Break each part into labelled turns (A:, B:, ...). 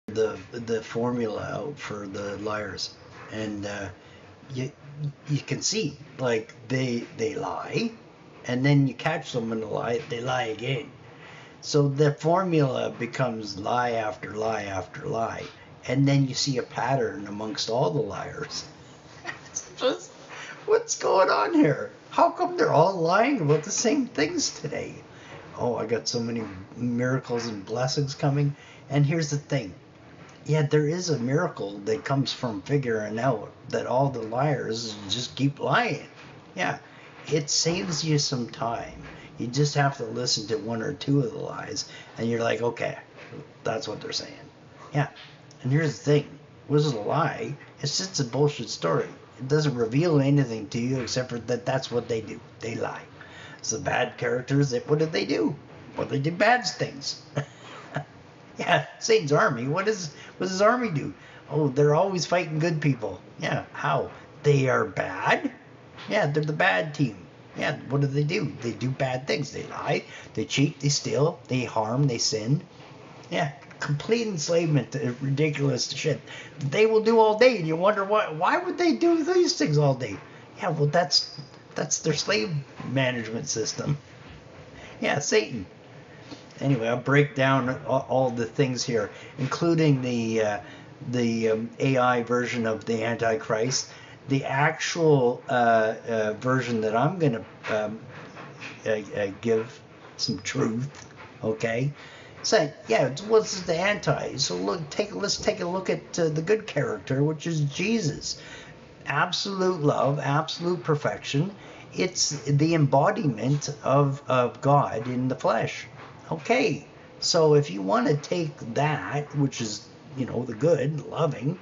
A: the formula out for the liars, and you you can see like they lie, and then you catch them in the lie, they lie again. So the formula becomes lie after lie after lie, and then you see a pattern amongst all the liars. It's just, what's going on here? How come they're all lying about the same things today? Oh, I got so many miracles and blessings coming. And here's the thing. Yeah, there is a miracle that comes from figuring out that all the liars just keep lying. Yeah, it saves you some time. You just have to listen to one or two of the lies, and you're like, okay, that's what they're saying. Yeah, and here's the thing. This is a lie. It's just a bullshit story. It doesn't reveal anything to you except for that that's what they do. They lie. It's the bad characters. What did they do? Well, they did bad things. Yeah, Satan's army. What does his army do? Oh, they're always fighting good people. Yeah, how? They are bad? Yeah, they're the bad team. Yeah, what do? They do bad things. They lie, they cheat, they steal, they harm, they sin. Yeah, complete enslavement to ridiculous shit they will do all day, and you wonder why would they do these things all day? Yeah, well that's their slave management system. Yeah, Satan. Anyway, I'll break down all the things here, including the AI version of the Antichrist, the actual version that I'm going to give some truth. Okay, so yeah, what's the anti? So let's take a look at the good character, which is Jesus. Absolute love, absolute perfection. It's the embodiment of God in the flesh. Okay, so if you want to take that, which is, the good, loving,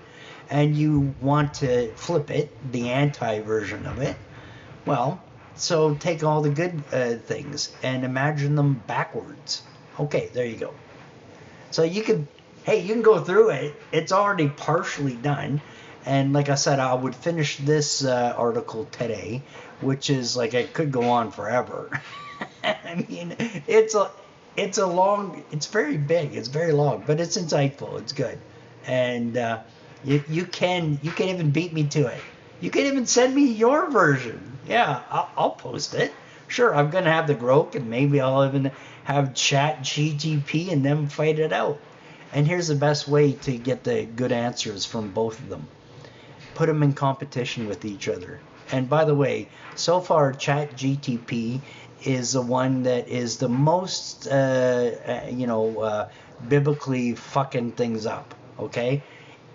A: and you want to flip it, the anti version of it, well, so take all the good things and imagine them backwards. Okay, there you go. So you can go through it. It's already partially done. And like I said, I would finish this article today, which is like, it could go on forever. I mean, it's very big, it's very long, but it's insightful, it's good. And you can even beat me to it. You can even send me your version. Yeah, I'll post it. Sure, I'm going to have the Grok, and maybe I'll even have Chat GTP and them fight it out. And here's the best way to get the good answers from both of them. Put them in competition with each other. And by the way, so far Chat GTP is the one that is the most, biblically fucking things up, okay?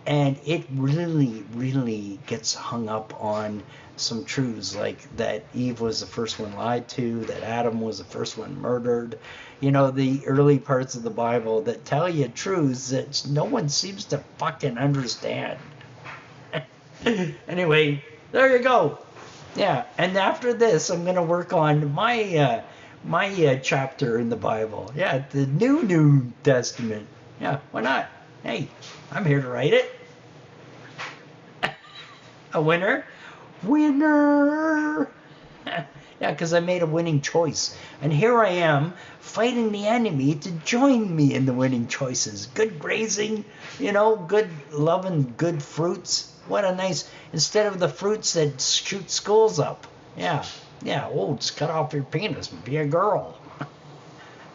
A: And it really, really gets hung up on some truths, like that Eve was the first one lied to, that Adam was the first one murdered. The early parts of the Bible that tell you truths that no one seems to fucking understand. Anyway, there you go. Yeah, and after this, I'm going to work on my chapter in the Bible. Yeah, the New Testament. Yeah, why not? Hey, I'm here to write it. A winner? Winner! Yeah, because I made a winning choice. And here I am, fighting the enemy to join me in the winning choices. Good grazing, good loving, good fruits. What a nice, instead of the fruits that shoot skulls up. Yeah, just cut off your penis and be a girl.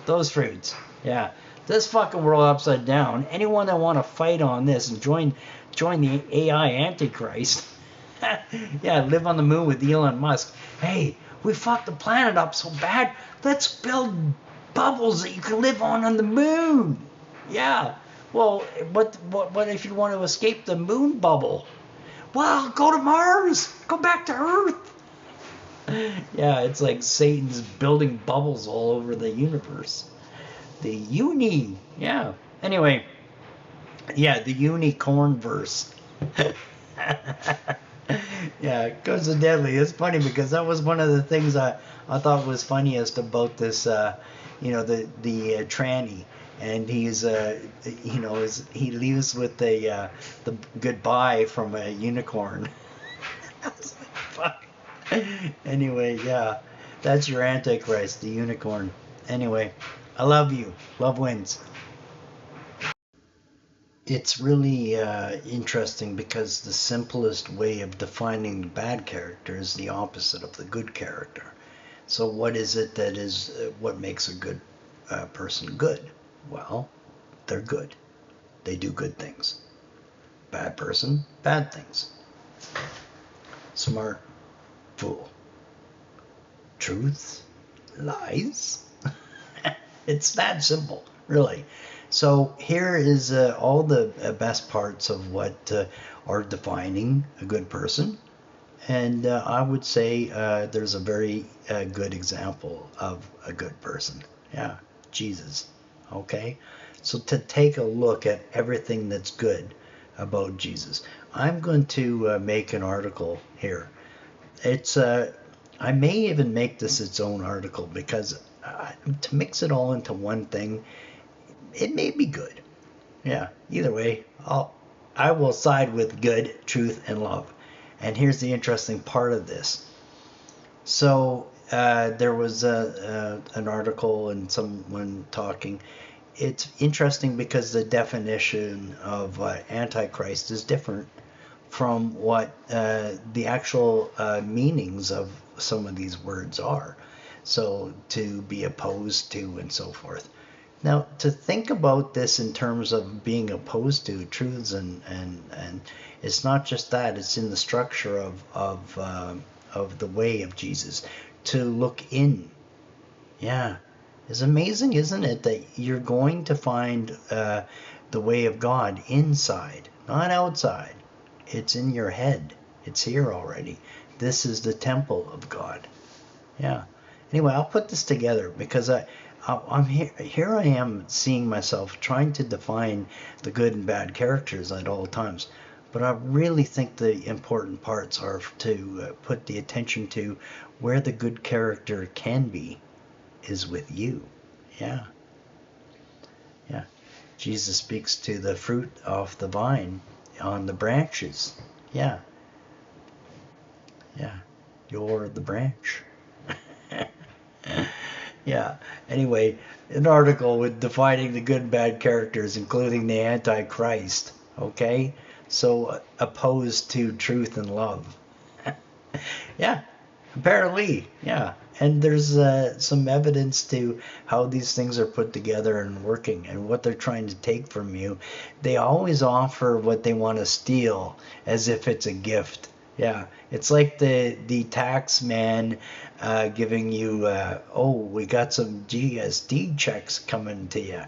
A: Those fruits. Yeah, this fucking world upside down. Anyone that want to fight on this and join the AI Antichrist. Yeah, live on the moon with Elon Musk. Hey, we fucked the planet up so bad, let's build bubbles that you can live on the moon. Yeah, well, what if you want to escape the moon bubble? Well, go to Mars. Go back to Earth. Yeah, it's like Satan's building bubbles all over the universe. The uni. Yeah. Anyway. Yeah, the unicorn verse. Yeah, Goes to Deadly. It's funny because that was one of the things I thought was funniest about this, the tranny. And he's, he leaves with the goodbye from a unicorn. I was like, fuck. Anyway, yeah, that's your Antichrist, the unicorn. Anyway, I love you. Love wins. It's really interesting because the simplest way of defining the bad character is the opposite of the good character. So, what is it that is what makes a good person good? Well, they're good. They do good things. Bad person, bad things. Smart, fool. Truth, lies. It's that simple, really. So here is all the best parts of what are defining a good person. And I would say there's a very good example of a good person. Yeah, Jesus. Okay? So to take a look at everything that's good about Jesus, I'm going to make an article here. It's I may even make this its own article because to mix it all into one thing, it may be good. Yeah, either way, I will side with good, truth, and love. And here's the interesting part of this. So there was an article and someone talking. It's interesting because the definition of Antichrist is different from what the actual meanings of some of these words are. So to be opposed to and so forth. Now, to think about this in terms of being opposed to truths and it's not just that; it's in the structure of the way of Jesus to look in. Yeah, it's amazing, isn't it, that you're going to find the way of God inside, not outside. It's in your head. It's here already. This is the temple of God. Yeah. Anyway, I'll put this together because I'm here. Here I am seeing myself trying to define the good and bad characters at all times. But I really think the important parts are to put the attention to where the good character can be is with you. Yeah. Yeah. Jesus speaks to the fruit off the vine on the branches. Yeah. Yeah. You're the branch. Yeah. Anyway, an article with defining the good and bad characters, including the Antichrist. Okay? So opposed to truth and love. Yeah. Apparently. Yeah. And there's some evidence to how these things are put together and working and what they're trying to take from you. They always offer what they want to steal as if it's a gift. Yeah, it's like the tax man giving you, oh, we got some GST checks coming to you.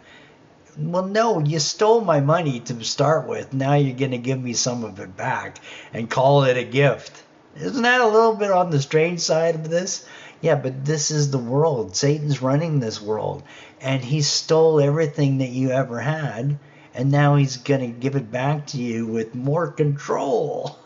A: Well, no, you stole my money to start with. Now you're going to give me some of it back and call it a gift. Isn't that a little bit on the strange side of this? Yeah, but this is the world. Satan's running this world. And he stole everything that you ever had. And now he's going to give it back to you with more control.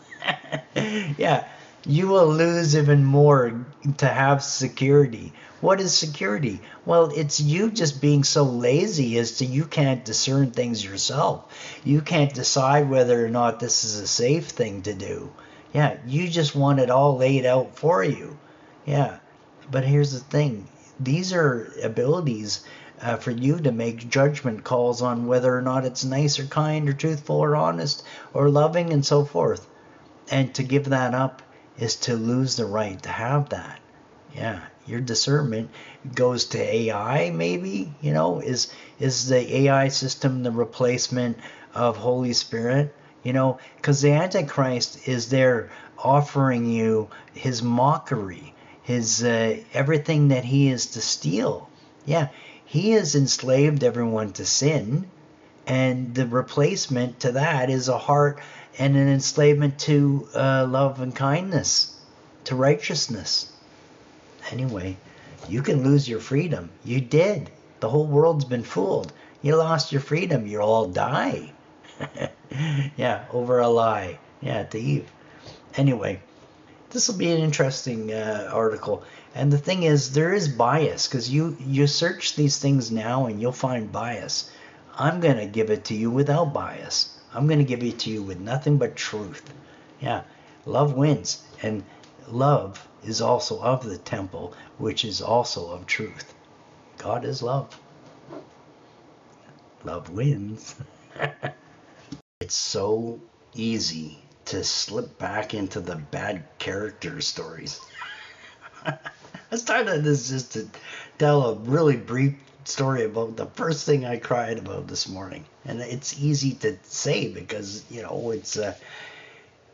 A: Yeah, you will lose even more to have security. What is security? Well, it's you just being so lazy as to you can't discern things yourself. You can't decide whether or not this is a safe thing to do. Yeah, you just want it all laid out for you. Yeah, but here's the thing. These are abilities for you to make judgment calls on whether or not it's nice or kind or truthful or honest or loving and so forth. And to give that up is to lose the right to have that. Yeah, your discernment goes to AI maybe, is the AI system the replacement of Holy Spirit? Because the Antichrist is there offering you his mockery, his everything that he is to steal. Yeah, he has enslaved everyone to sin, and the replacement to that is a heart and an enslavement to love and kindness, to righteousness. Anyway, you can lose your freedom. You did. The whole world's been fooled. You lost your freedom. You'll all die. Yeah, over a lie. Yeah, to Eve. Anyway, this will be an interesting article. And the thing is, there is bias because you search these things now and you'll find bias. I'm going to give it to you without bias. I'm going to give it to you with nothing but truth. Yeah, love wins. And love is also of the temple, which is also of truth. God is love. Love wins. it's so easy to slip back into the bad character stories. I started this just to tell a really brief story about the first thing I cried about this morning, and it's easy to say because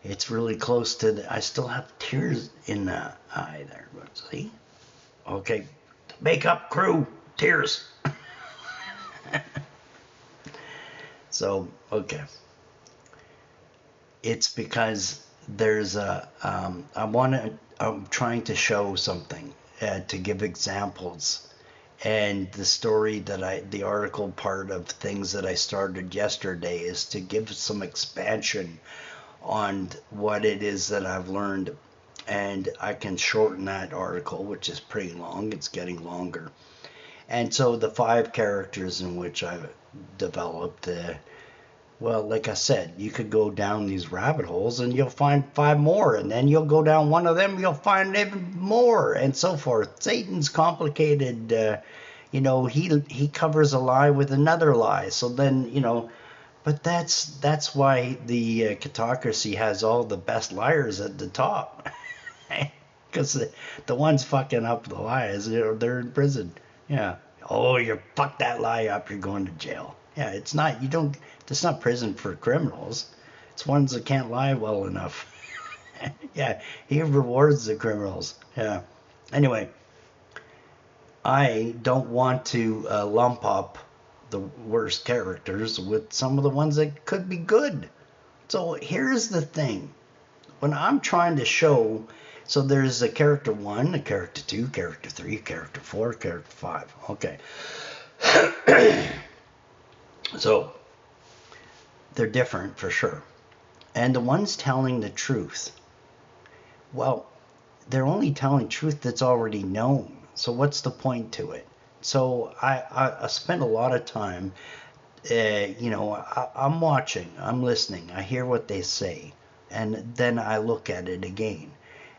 A: it's really close to I still have tears in the eye there. But see, okay, makeup crew, tears. So okay, it's because there's I'm trying to show something, to give examples, and the article part of things that I started yesterday is to give some expansion on what it is that I've learned, and I can shorten that article, which is pretty long. It's getting longer. And so the 5 characters in which I've developed, well, like I said, you could go down these rabbit holes and you'll find 5 more, and then you'll go down one of them, you'll find even more, and so forth. Satan's complicated. He covers a lie with another lie. So then, but that's why the Catocracy has all the best liars at the top, because the ones fucking up the lies, they're in prison. Yeah. Oh, you fucked that lie up, you're going to jail. Yeah, it's not. It's not prison for criminals. It's ones that can't lie well enough. Yeah, he rewards the criminals. Yeah. Anyway, I don't want to lump up the worst characters with some of the ones that could be good. So here's the thing. When I'm trying to show, so there's a character 1, a character 2, character 3, character 4, character 5. Okay. So they're different for sure. And the ones telling the truth, well, they're only telling truth that's already known. So what's the point to it? So I spend a lot of time, I'm watching, I'm listening, I hear what they say, and then I look at it again.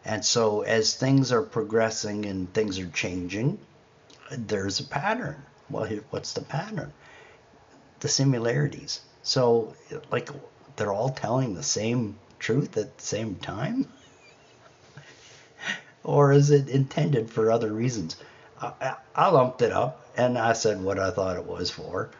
A: And so as things are progressing and things are changing, there's a pattern. Well, what's the pattern? The similarities. So, like, they're all telling the same truth at the same time? Or is it intended for other reasons? I lumped it up and I said what I thought it was for.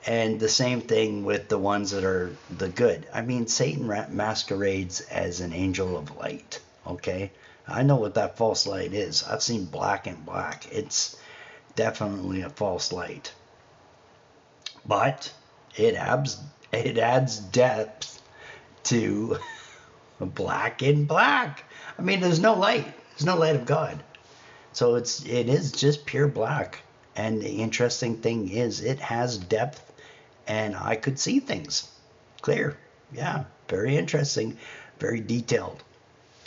A: And the same thing with the ones that are the good. I mean, Satan masquerades as an angel of light, okay? I know what that false light is. I've seen Black and Black. It's definitely a false light. But it adds depth to Black and Black. I mean, there's no light. There's no light of God. So it is just pure black. And the interesting thing is it has depth, and I could see things clear. Yeah, very interesting, very detailed.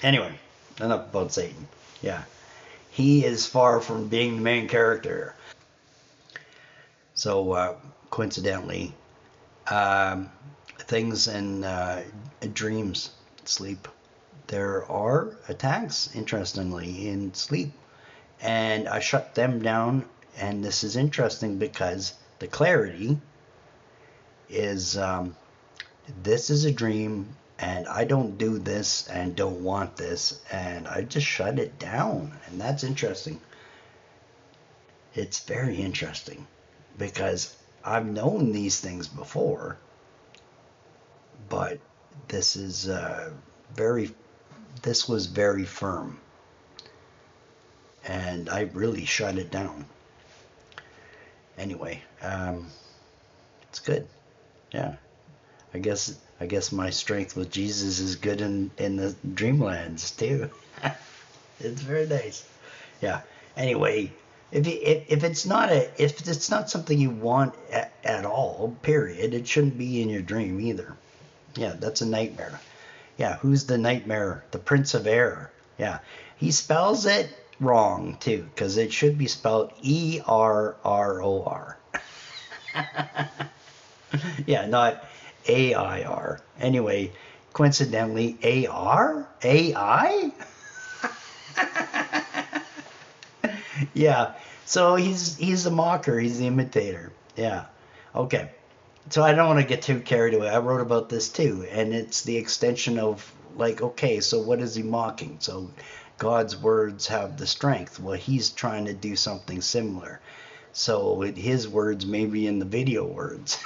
A: Anyway, enough about Satan. Yeah, he is far from being the main character. So coincidentally, things in dreams, sleep. There are attacks, interestingly, in sleep. And I shut them down, and this is interesting because the clarity is, this is a dream, and I don't do this and don't want this, and I just shut it down, and that's interesting. It's very interesting because I've known these things before, but this was very firm, and I really shut it down. Anyway, it's good. Yeah, I guess my strength with Jesus is good in the dreamlands too. It's very nice. Yeah. Anyway, if it's not something you want at all, period, it shouldn't be in your dream either. Yeah, that's a nightmare. Yeah, who's the nightmare? The Prince of Air. Yeah, he spells it wrong too, because it should be spelled ERROR. Yeah, not AIR. Anyway, coincidentally, AR? AI? Yeah, so he's the mocker, he's the imitator. Yeah, okay. So I don't want to get too carried away. I wrote about this too, and it's the extension of like, okay, so what is he mocking? So God's words have the strength. Well, he's trying to do something similar. So his words may be in the video words.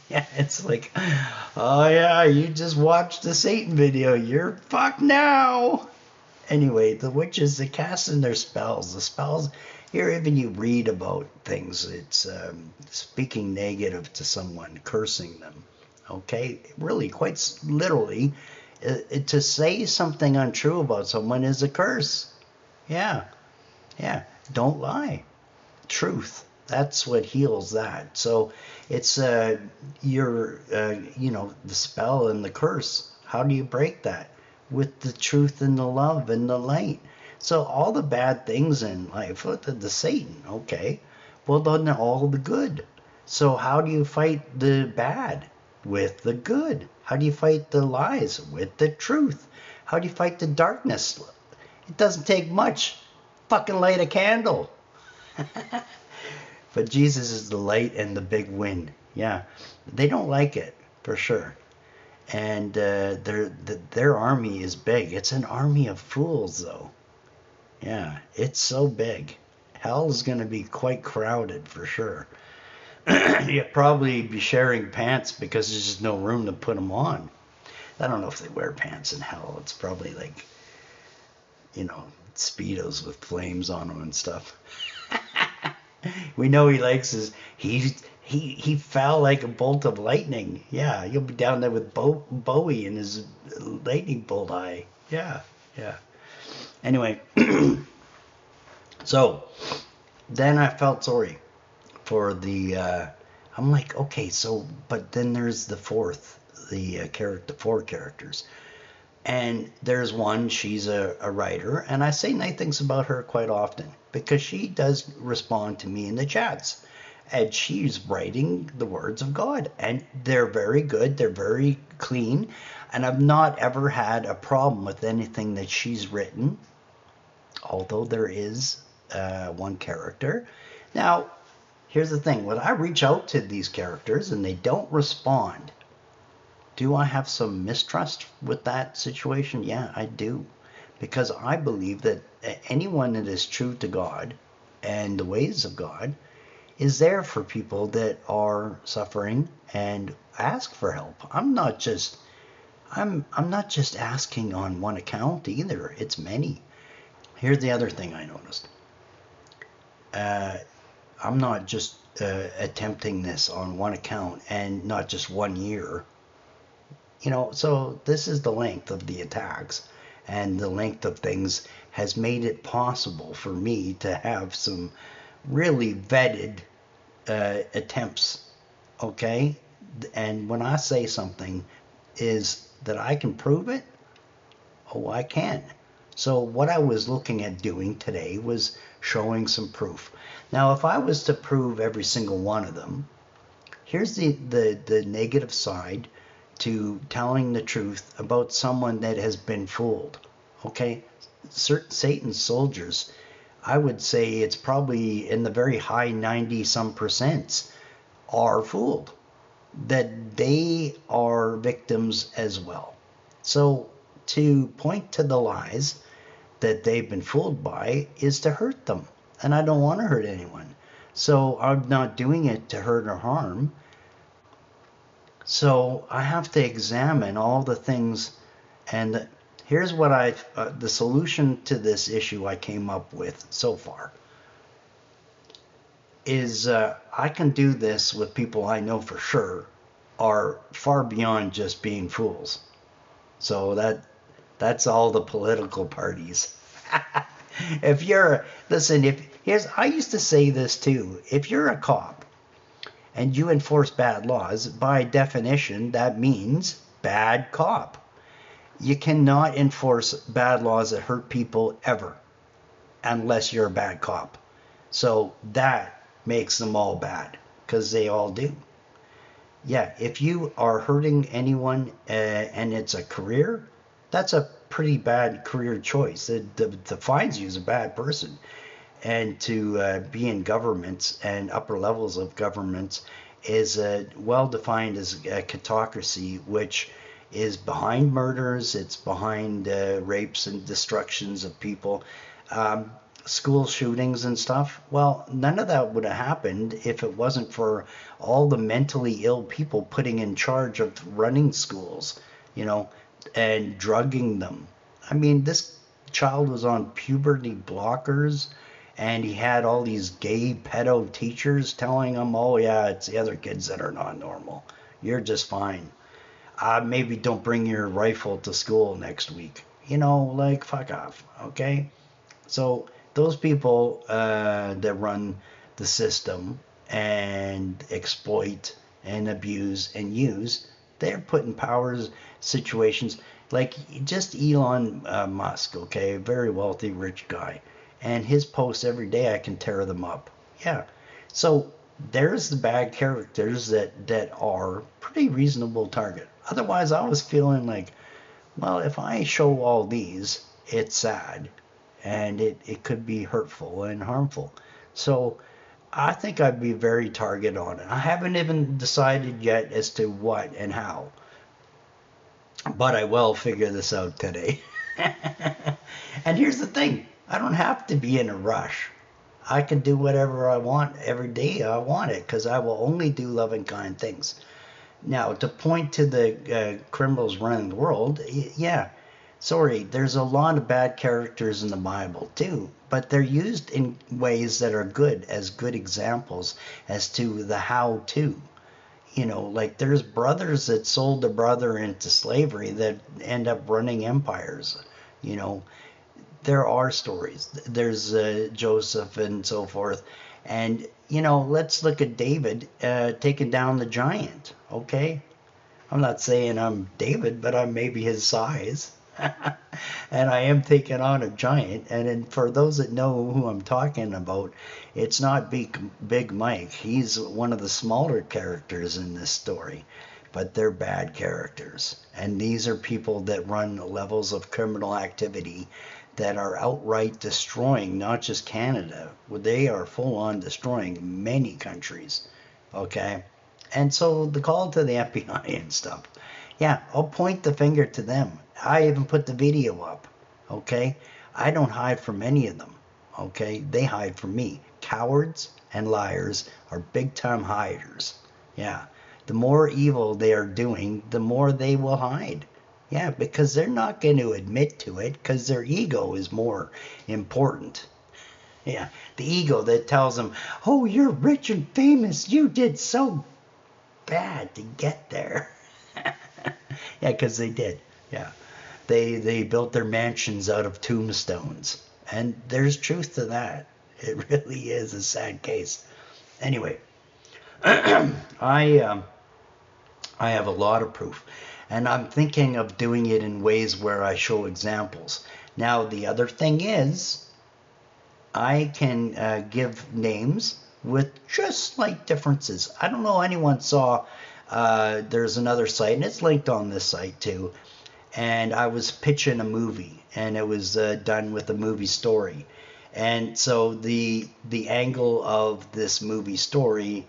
A: Yeah, it's like, oh yeah, you just watched the Satan video. You're fucked now. Anyway, the witches, they cast in their spells. The spells, here, even you read about things, it's speaking negative to someone, cursing them. Okay? Really, quite literally, to say something untrue about someone is a curse. Yeah, yeah. Don't lie. Truth. That's what heals that. So it's the spell and the curse. How do you break that? With the truth and the love and the light. So all the bad things in life, the Satan, okay. Well, then all the good. So how do you fight the bad? With the good. How do you fight the lies? With the truth. How do you fight the darkness? It doesn't take much. Fucking light a candle. But Jesus is the light and the big win. Yeah, they don't like it for sure, and their army is big. It's an army of fools, though. Yeah, it's so big. Hell is going to be quite crowded for sure. You'll probably be sharing pants because there's just no room to put them on. I don't know if they wear pants in hell. It's probably like, Speedos with flames on them and stuff. We know he likes he fell like a bolt of lightning. Yeah, you'll be down there with Bowie in his lightning bolt eye. Yeah, yeah. Anyway, so then I felt sorry for the. I'm like, okay, so but then there's the four characters. And there's one, she's a writer, and I say nice things about her quite often because she does respond to me in the chats. And she's writing the words of God, and they're very good, they're very clean, and I've not ever had a problem with anything that she's written, although there is one character. Now, here's the thing, when I reach out to these characters and they don't respond, do I have some mistrust with that situation? Yeah, I do. Because I believe that anyone that is true to God and the ways of God is there for people that are suffering and ask for help. I'm not just asking on one account either. It's many. Here's the other thing I noticed. I'm not just attempting this on one account and not just 1 year. So this is the length of the attacks, and the length of things has made it possible for me to have some really vetted attempts, okay? And when I say something is that I can prove it, oh, I can. So what I was looking at doing today was showing some proof. Now, if I was to prove every single one of them, here's the negative side to telling the truth about someone that has been fooled. Okay? Certain Satan's soldiers, I would say it's probably in the very high 90-some percent are fooled. That they are victims as well. So to point to the lies that they've been fooled by is to hurt them. And I don't want to hurt anyone. So I'm not doing it to hurt or harm. So I have to examine all the things, and here's what the solution to this issue I came up with so far is I can do this with people I know for sure are far beyond just being fools. So that's all the political parties. I used to say this too, if you're a cop, and you enforce bad laws, by definition, that means bad cop. You cannot enforce bad laws that hurt people ever, unless you're a bad cop. So that makes them all bad, because they all do. Yeah, if you are hurting anyone and it's a career, that's a pretty bad career choice. It defines you as a bad person. And to be in governments and upper levels of governments is well defined as a catocracy, which is behind murders, it's behind rapes and destructions of people, um, school shootings and stuff. Well, none of that would have happened if it wasn't for all the mentally ill people putting in charge of running schools, you know, and drugging them. I mean, this child was on puberty blockers, and he had all these gay pedo teachers telling him, oh, yeah, it's the other kids that are not normal. You're just fine. Maybe don't bring your rifle to school next week. You know, like, fuck off, okay? So those people that run the system and exploit and abuse and use, they're put in powers situations like just Elon Musk, okay, very wealthy, rich guy, and his posts every day I can tear them up. Yeah, so there's the bad characters that are pretty reasonable target. Otherwise, I was feeling like, well, if I show all these, it's sad and it could be hurtful and harmful. So I think I'd be very target on it. I haven't even decided yet as to what and how, but I will figure this out today. And here's the thing, I don't have to be in a rush. I can do whatever I want every day I want it because I will only do loving kind things. Now, to point to the criminals running the world, yeah, sorry, there's a lot of bad characters in the Bible too, but they're used in ways that are good, as good examples as to the how to. You know, like there's brothers that sold a brother into slavery that end up running empires. You know, there are stories. There's Joseph and so forth. And, you know, let's look at David taking down the giant, okay? I'm not saying I'm David, but I'm maybe his size. And I am taking on a giant. And then for those that know who I'm talking about, it's not Big Mike. He's one of the smaller characters in this story, but they're bad characters. And these are people that run levels of criminal activity that are outright destroying not just Canada. They are full on destroying many countries. Okay? And so the call to the FBI and stuff. Yeah, I'll point the finger to them. I even put the video up. Okay? I don't hide from any of them. Okay? They hide from me. Cowards and liars are big time hiders. Yeah. The more evil they are doing, the more they will hide. Yeah, because they're not going to admit to it because their ego is more important. Yeah, the ego that tells them, oh, you're rich and famous. You did so bad to get there. Yeah, because they did. Yeah, they built their mansions out of tombstones. And there's truth to that. It really is a sad case. Anyway, I have a lot of proof. And I'm thinking of doing it in ways where I show examples. Now, the other thing is, I can give names with just slight differences. I don't know anyone saw, there's another site, and it's linked on this site too, and I was pitching a movie, and it was done with a movie story. And so the angle of this movie story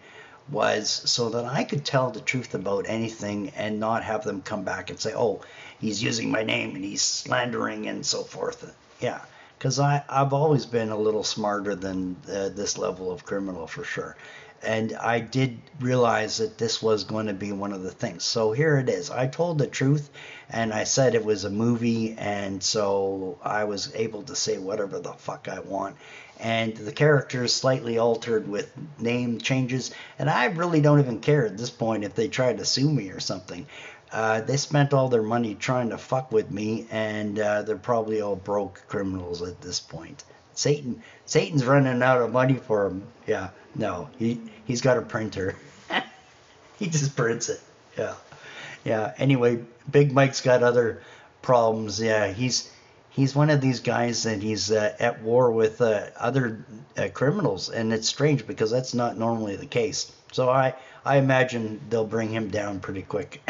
A: was so that I could tell the truth about anything and not have them come back and say, oh, he's using my name and he's slandering and so forth. Yeah, because I've always been a little smarter than this level of criminal for sure. And I did realize that this was going to be one of the things. So here it is. I told the truth, and I said it was a movie, and so I was able to say whatever the fuck I want. And the character is slightly altered with name changes, and I really don't even care at this point if they try to sue me or something. They spent all their money trying to fuck with me, and they're probably all broke criminals at this point. Satan's running out of money for him. Yeah, no, he's got a printer. He just prints it. Yeah. Anyway, Big Mike's got other problems. Yeah, he's one of these guys that he's at war with other criminals, and it's strange because that's not normally the case. So I imagine they'll bring him down pretty quick.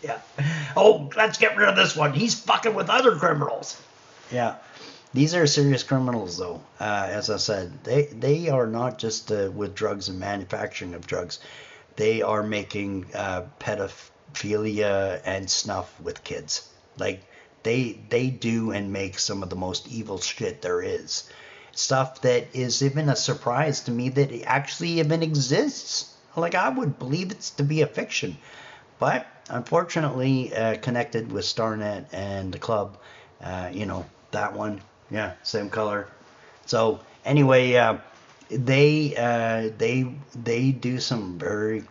A: Yeah. Oh, let's get rid of this one. He's fucking with other criminals. Yeah. These are serious criminals, though. As I said, they are not just with drugs and manufacturing of drugs. They are making pedophilia and snuff with kids. Like they do and make some of the most evil shit there is. Stuff that is even a surprise to me that it actually even exists. Like I would believe it's to be a fiction, but unfortunately, connected with Starnet and the club, that one, yeah, same color. So anyway, they do some very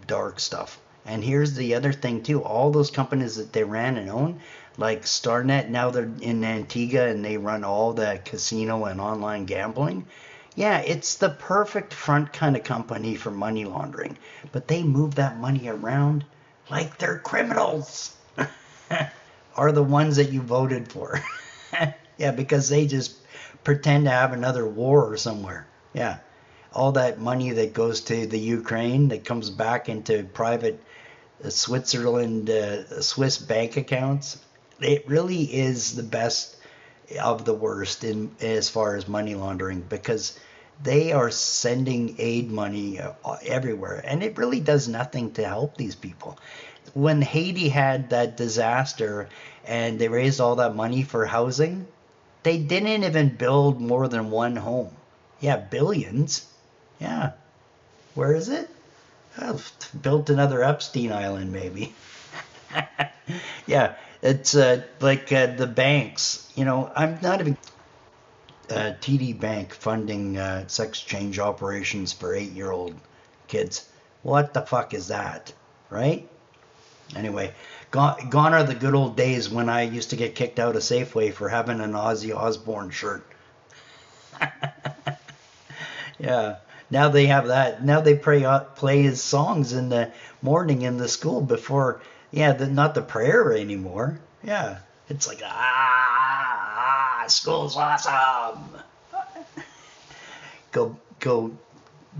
A: dark stuff. And here's the other thing too: all those companies that they ran and own, like Starnet, now they're in Antigua and they run all the casino and online gambling. Yeah, it's the perfect front kind of company for money laundering, but they move that money around like they're criminals. Are the ones that you voted for. Yeah, because they just pretend to have another war somewhere. Yeah. All that money that goes to the Ukraine that comes back into private Switzerland, Swiss bank accounts. It really is the best of the worst in as far as money laundering, because they are sending aid money everywhere, and it really does nothing to help these people. When Haiti had that disaster and they raised all that money for housing, they didn't even build more than one home. Yeah, billions. Yeah. Where is it? Oh, built another Epstein Island, maybe. Yeah, it's like the banks. I'm not even TD Bank funding sex change operations for 8-year-old kids. What the fuck is that, right? Anyway, gone are the good old days when I used to get kicked out of Safeway for having an Ozzy Osbourne shirt. Yeah, now they have that. Now they play his songs in the morning in the school before. Yeah, not the prayer anymore. Yeah, it's like school's awesome.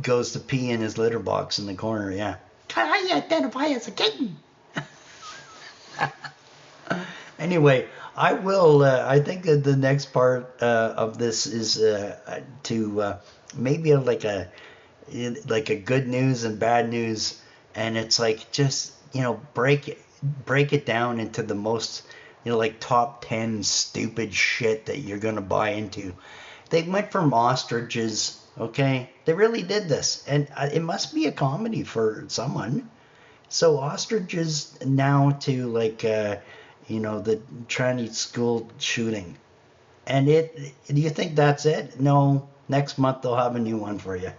A: Goes to pee in his litter box in the corner. Yeah, can I identify as a kitten? Anyway, I will. I think that the next part of this is to maybe like a good news and bad news, and it's like just break it down into the most like top 10 stupid shit that you're gonna buy into. They went from ostriches. Okay, they really did this, and it must be a comedy for someone. So ostriches now to like the Chinese school shooting, and do you think that's it? No, next month they'll have a new one for you,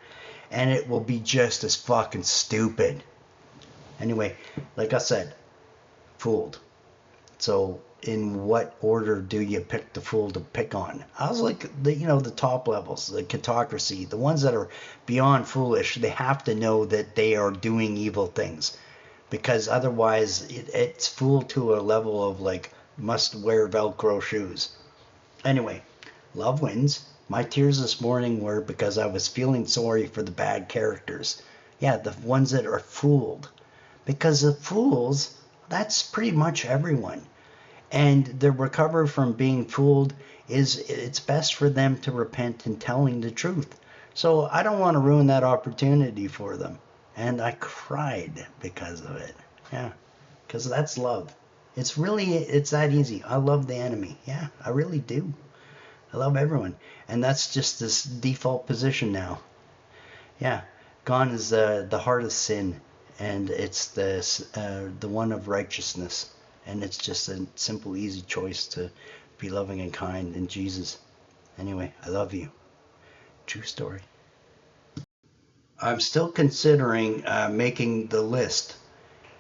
A: and it will be just as fucking stupid. Anyway, like I said, fooled. So in what order do you pick the fool to pick on? I was like the top levels, the catocracy, the ones that are beyond foolish. They have to know that they are doing evil things, because otherwise it's fool to a level of like must wear Velcro shoes. Anyway, love wins. My tears this morning were because I was feeling sorry for the bad characters. Yeah, the ones that are fooled. Because the fools, that's pretty much everyone. And the recovery from being fooled it's best for them to repent in telling the truth. So I don't want to ruin that opportunity for them. And I cried because of it. Yeah, because that's love. It's that easy. I love the enemy. Yeah, I really do. I love everyone. And that's just this default position now. Yeah, gone is the heart of sin, and it's the one of righteousness. And it's just a simple, easy choice to be loving and kind in Jesus. Anyway, I love you. True story. I'm still considering making the list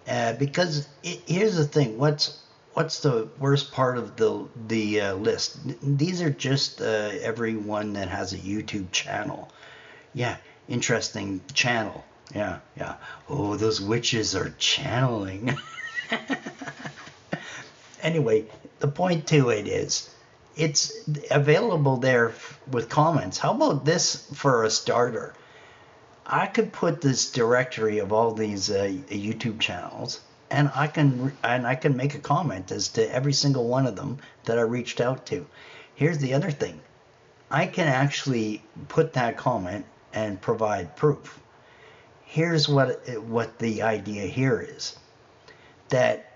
A: because here's the thing. What's the worst part of the list? These are just everyone that has a YouTube channel. Yeah, interesting channel. Yeah. Oh, those witches are channeling. Anyway, the point to it is, it's available there with comments. How about this for a starter? I could put this directory of all these YouTube channels, and I can make a comment as to every single one of them that I reached out to. here's the other thing. I can actually put that comment and provide proof. Here's what the idea here is, that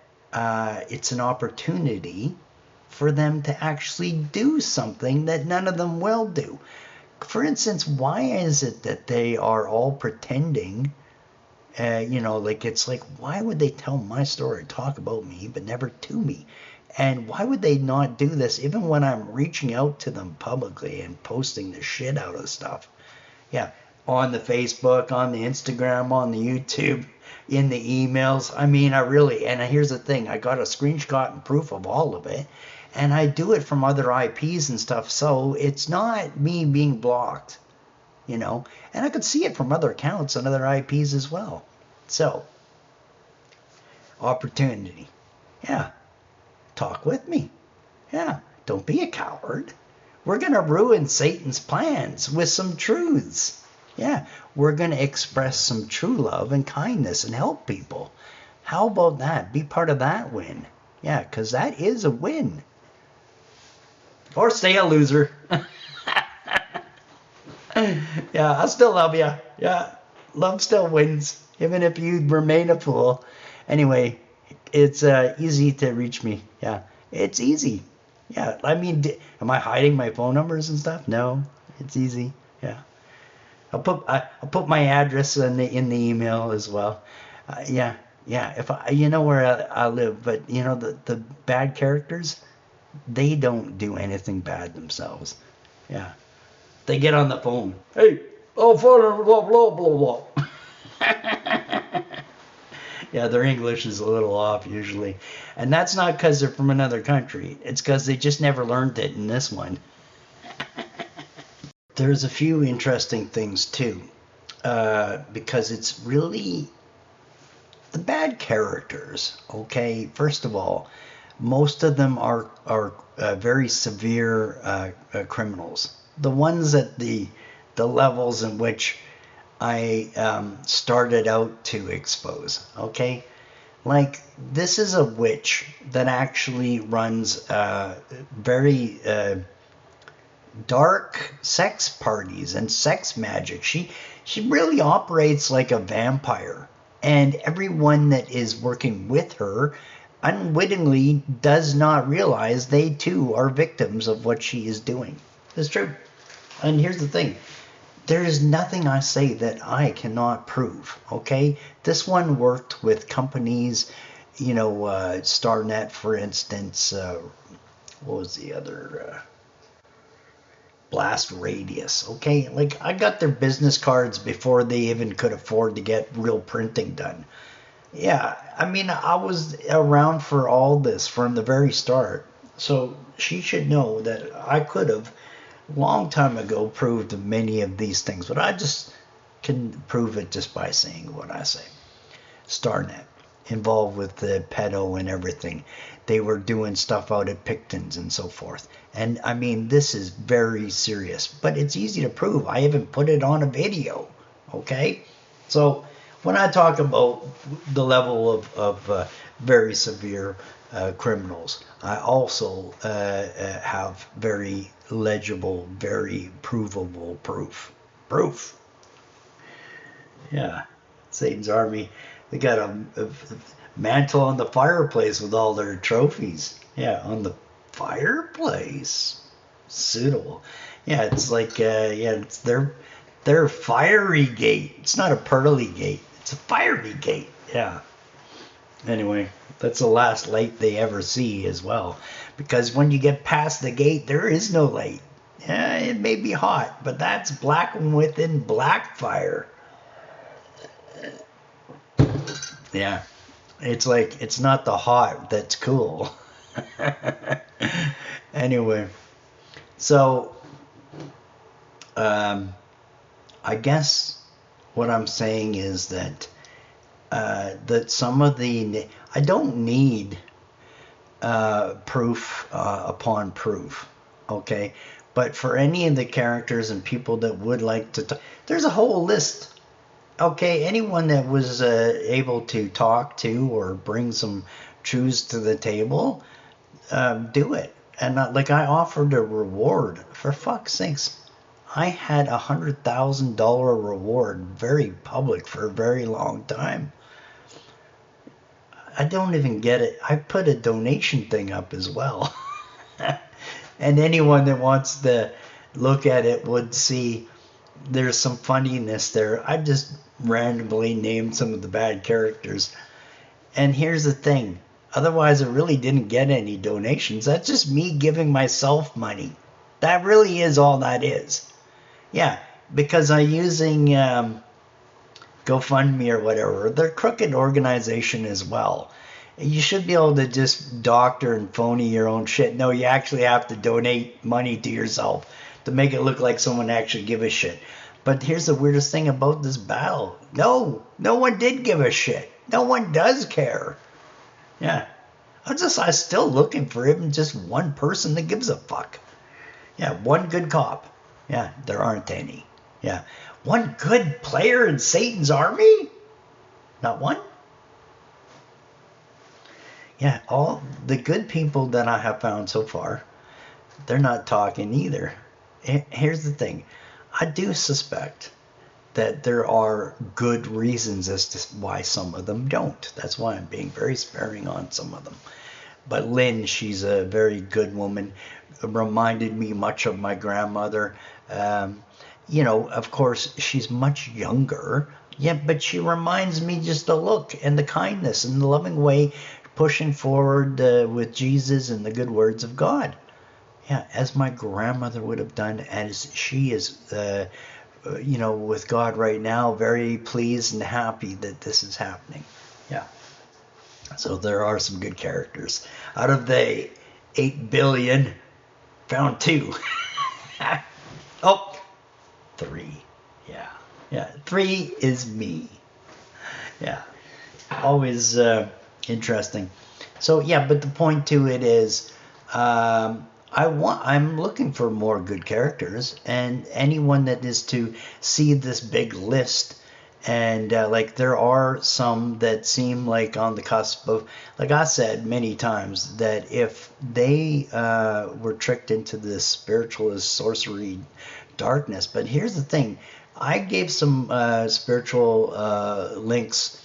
A: it's an opportunity for them to actually do something that none of them will do. For instance, why is it that they are all pretending, like, it's like, why would they tell my story, talk about me, but never to me? And why would they not do this even when I'm reaching out to them publicly and posting the shit out of stuff? Yeah, on the Facebook, on the Instagram, on the YouTube, in the emails. I mean, and here's the thing, I got a screenshot and proof of all of it. And I do it from other IPs and stuff, so it's not me being blocked, And I could see it from other accounts and other IPs as well. So, opportunity. Yeah. Talk with me. Yeah. Don't be a coward. We're going to ruin Satan's plans with some truths. Yeah. We're going to express some true love and kindness and help people. How about that? Be part of that win. Yeah, because that is a win. Or stay a loser. Yeah, I still love you. Yeah, love still wins, even if you remain a fool. Anyway, it's easy to reach me. Yeah, it's easy. Yeah, I mean, am I hiding my phone numbers and stuff? No, it's easy. Yeah, I'll put my address in the email as well. Yeah. If you know where I live, but the bad characters, they don't do anything bad themselves. Yeah. They get on the phone. Hey, oh, phone, blah, blah, blah, blah. Yeah, their English is a little off usually. And that's not because they're from another country. It's because they just never learned it in this one. There's a few interesting things too. Because it's really the bad characters, okay? First of all, most of them are very severe criminals. The ones at the levels in which I started out to expose, okay? Like, this is a witch that actually runs very dark sex parties and sex magic. She really operates like a vampire. And everyone that is working with her unwittingly does not realize they too are victims of what she is doing. It's true. And here's the thing. There is nothing I say that I cannot prove, okay? This one worked with companies, StarNet, for instance. What was the other? Blast Radius, okay? Like, I got their business cards before they even could afford to get real printing done. Yeah, I mean, I was around for all this from the very start. So she should know that I could have, long time ago, proved many of these things. But I just can prove it just by saying what I say. StarNet, involved with the pedo and everything. They were doing stuff out at Picton's and so forth. And I mean, this is very serious, but it's easy to prove. I even put it on a video, okay? So when I talk about the level of very severe criminals, I also have very legible, very provable proof. Proof. Yeah, Satan's Army. They got a mantle on the fireplace with all their trophies. Yeah, on the fireplace. Suitable. Yeah, it's like, it's their fiery gate. It's not a pearly gate. It's a fiery gate. Yeah. Anyway, that's the last light they ever see as well. Because when you get past the gate, there is no light. Yeah, it may be hot, but that's black within black fire. Yeah. It's like, it's not the hot that's cool. Anyway, so I guess what I'm saying is that some of I don't need proof upon proof, okay? But for any of the characters and people that would like to there's a whole list. Okay, anyone that was able to talk to or bring some truths to the table, do it. And like I offered a reward. For fuck's sakes, I had $100,000 reward, very public for a very long time. I don't even get it. I put a donation thing up as well. And anyone that wants to look at it would see there's some funniness there. I just randomly named some of the bad characters. And here's the thing. Otherwise, I really didn't get any donations. That's just me giving myself money. That really is all that is. Yeah, because I'm using GoFundMe or whatever. They're a crooked organization as well. You should be able to just doctor and phony your own shit. No, you actually have to donate money to yourself to make it look like someone actually give a shit. But here's the weirdest thing about this battle. No one did give a shit. No one does care. Yeah. I'm still looking for even just one person that gives a fuck. Yeah, one good cop. Yeah, there aren't any. Yeah. One good player in Satan's army? Not one? Yeah, all the good people that I have found so far, they're not talking either. Here's the thing. I do suspect that there are good reasons as to why some of them don't. That's why I'm being very sparing on some of them. But Lynn, she's a very good woman. Reminded me much of my grandmother. Of course, she's much younger. Yeah, but she reminds me just the look and the kindness and the loving way, pushing forward with Jesus and the good words of God. Yeah, as my grandmother would have done, as she is, with God right now, very pleased and happy that this is happening. Yeah. So there are some good characters. Out of the 8 billion, found 2. Oh, 3. Yeah. 3 is me. Yeah. Always interesting. So yeah, but the point to it is, I'm looking for more good characters, and anyone that is to see this big list. And there are some that seem like on the cusp of, like I said many times, that if they were tricked into this spiritualist sorcery darkness. But here's the thing. I gave some spiritual links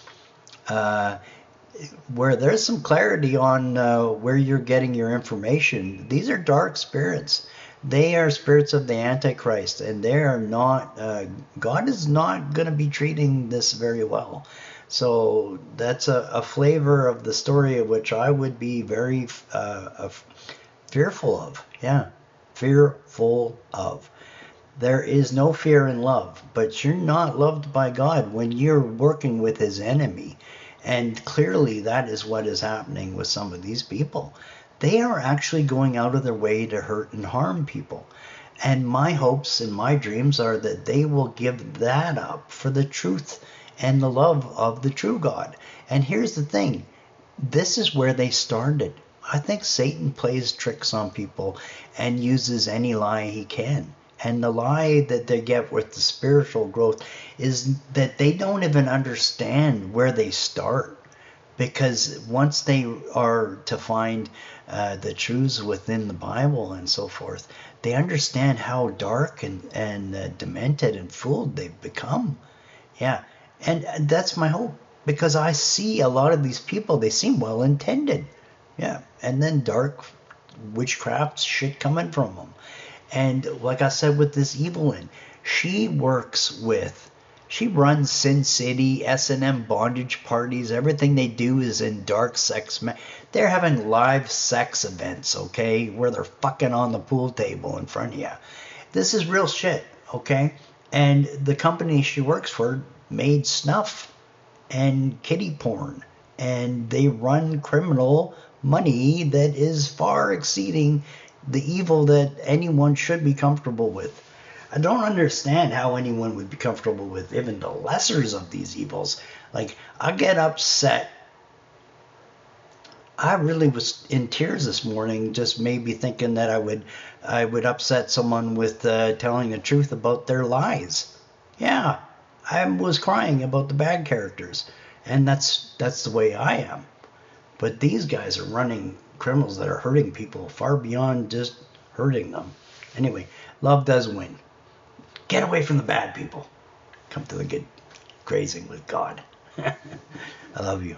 A: where there's some clarity on where you're getting your information. These are dark spirits. They are spirits of the Antichrist, and they are not, God is not going to be treating this very well. So that's a flavor of the story of which I would be very fearful of. Yeah, fearful of. There is no fear in love, but you're not loved by God when you're working with his enemy. And clearly that is what is happening with some of these people. They are actually going out of their way to hurt and harm people. And my hopes and my dreams are that they will give that up for the truth and the love of the true God. And here's the thing. This is where they started. I think Satan plays tricks on people and uses any lie he can. And the lie that they get with the spiritual growth is that they don't even understand where they start. Because once they are to find the truths within the Bible and so forth, they understand how dark and demented and fooled they've become. Yeah, and that's my hope. Because I see a lot of these people, they seem well-intended. Yeah, and then dark witchcraft shit coming from them. And like I said with this Evelyn, she runs Sin City, S&M bondage parties. Everything they do is in dark sex. They're having live sex events, okay, where they're fucking on the pool table in front of you. This is real shit, okay? And the company she works for made snuff and kiddie porn. And they run criminal money that is far exceeding the evil that anyone should be comfortable with. I don't understand how anyone would be comfortable with even the lessers of these evils. Like, I get upset. I really was in tears this morning, just maybe thinking that I would upset someone with telling the truth about their lies. Yeah, I was crying about the bad characters, and that's the way I am. But these guys are running criminals that are hurting people far beyond just hurting them. Anyway, love does win. Get away from the bad people. Come to the good grazing with God. I love you.